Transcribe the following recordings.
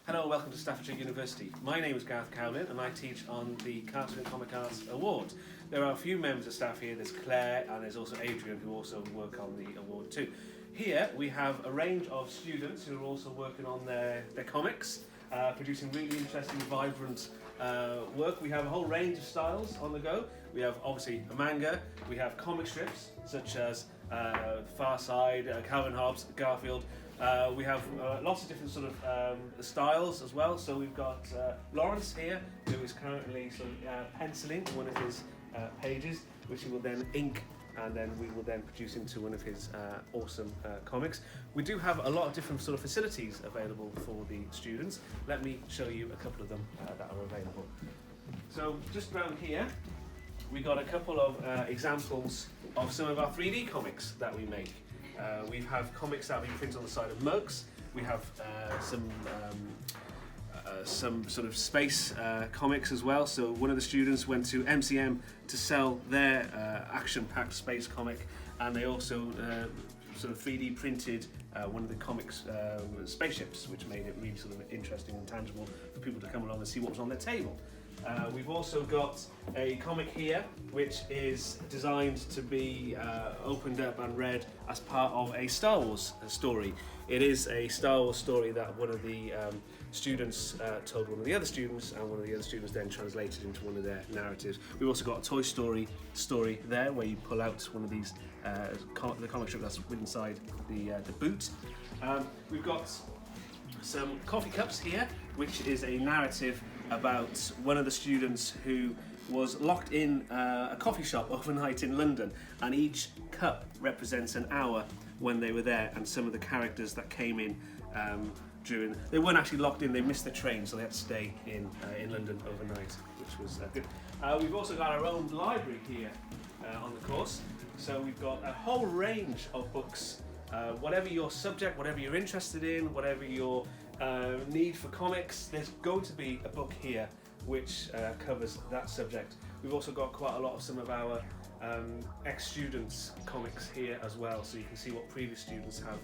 Hello and welcome to Staffordshire University. My name is Gareth Cowlin and I teach on the Cartoon and Comic Arts Award. There are a few members of staff here. There's Claire and there's also Adrian who also work on the award too. Here we have a range of students who are also working on their comics, producing really interesting, vibrant work. We have a whole range of styles on the go. We have obviously a manga, we have comic strips such as Far Side, Calvin Hobbes, Garfield. We have lots of different sort of styles as well. So we've got Lawrence here, who is currently sort of penciling one of his pages, which he will then ink, and then we will then produce into one of his awesome comics. We do have a lot of different sort of facilities available for the students. Let me show you a couple of them that are available. So just around here, we got a couple of examples of some of our 3D comics that we make. We have comics that we print on the side of mugs. We have some sort of space comics as well. So one of the students went to MCM to sell their action-packed space comic, and they also sort of 3D printed one of the comics spaceships, which made it really sort of interesting and tangible for people to come along and see what was on their table. We've also got a comic here which is designed to be opened up and read as part of a Star Wars story. It is a Star Wars story that one of the students told one of the other students, and one of the other students then translated into one of their narratives. We've also got a Toy Story story there where you pull out one of these, the comic strip that's inside the boot. We've got some coffee cups here, which is a narrative about one of the students who was locked in a coffee shop overnight in London, and each cup represents an hour when they were there, and some of the characters that came in during, they weren't actually locked in, they missed the train, so they had to stay in London overnight, which was good. We've also got our own library here on the course, so we've got a whole range of books. Whatever your subject, whatever you're interested in, whatever your need for comics, there's going to be a book here which covers that subject. We've also got quite a lot of some of our ex-students comics here as well, so you can see what previous students have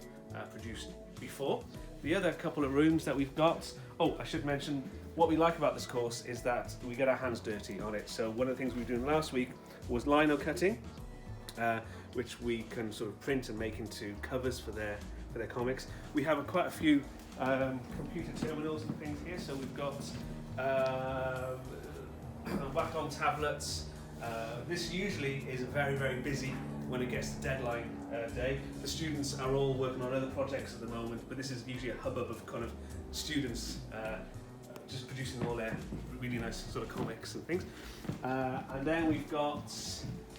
produced before. The other couple of rooms that we've got, I should mention, what we like about this course is that we get our hands dirty on it. So one of the things we were doing last week was lino cutting, which we can sort of print and make into covers for their comics. We have quite a few computer terminals and things here, so we've got Wacom tablets. This usually is very, very busy when it gets to deadline day. The students are all working on other projects at the moment, but this is usually a hubbub of kind of students just producing all their really nice sort of comics and things. And then we've got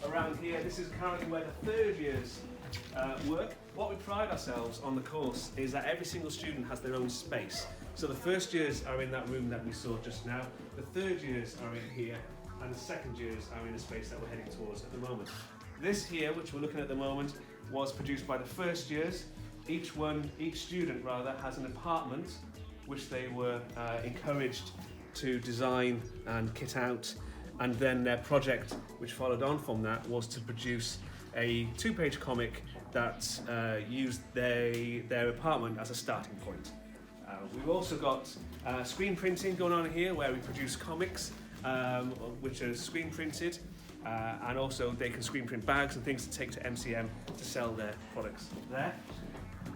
around here, this is currently where the third years work. What we pride ourselves on the course is that every single student has their own space. So the first years are in that room that we saw just now, the third years are in here, and the second years are in the space that we're heading towards at the moment. This here, which we're looking at the moment, was produced by the first years. Each student rather, has an apartment which they were encouraged to design and kit out, and then their project, which followed on from that, was to produce a 2-page comic that used their apartment as a starting point. We've also got screen printing going on here, where we produce comics which are screen printed, and also they can screen print bags and things to take to MCM to sell their products there.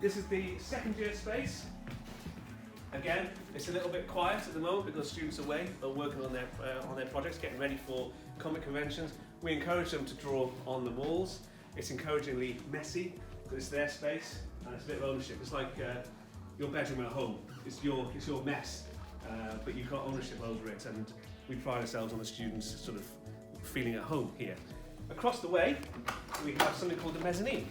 This is the second year space. Again, it's a little bit quiet at the moment because students are away, are working on their projects, getting ready for comic conventions. We encourage them to draw on the walls. It's encouragingly messy because it's their space and it's a bit of ownership. It's like your bedroom at home. It's your mess, but you've got ownership over it, and we pride ourselves on the students sort of feeling at home here. Across the way, we have something called the mezzanine,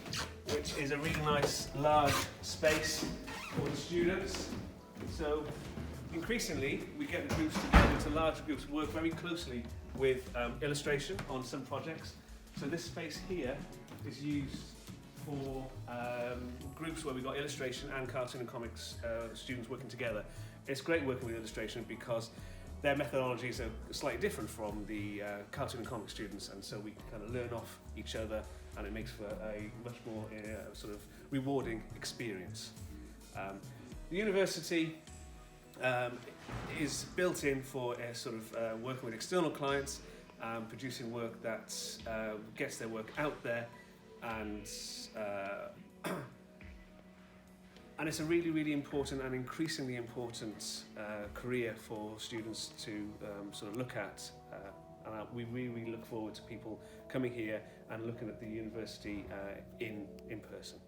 which is a really nice large space for the students. So increasingly, we get the groups together into larger groups, work very closely with illustration on some projects. So this space here is used for groups where we've got illustration and cartoon and comics students working together. It's great working with illustration because their methodologies are slightly different from the cartoon and comic students, and so we kind of learn off each other, and it makes for a much more sort of rewarding experience. The university is built in for a sort of working with external clients, producing work that gets their work out there, and and it's a really, really important and increasingly important career for students to sort of look at. And we really look forward to people coming here and looking at the university in person.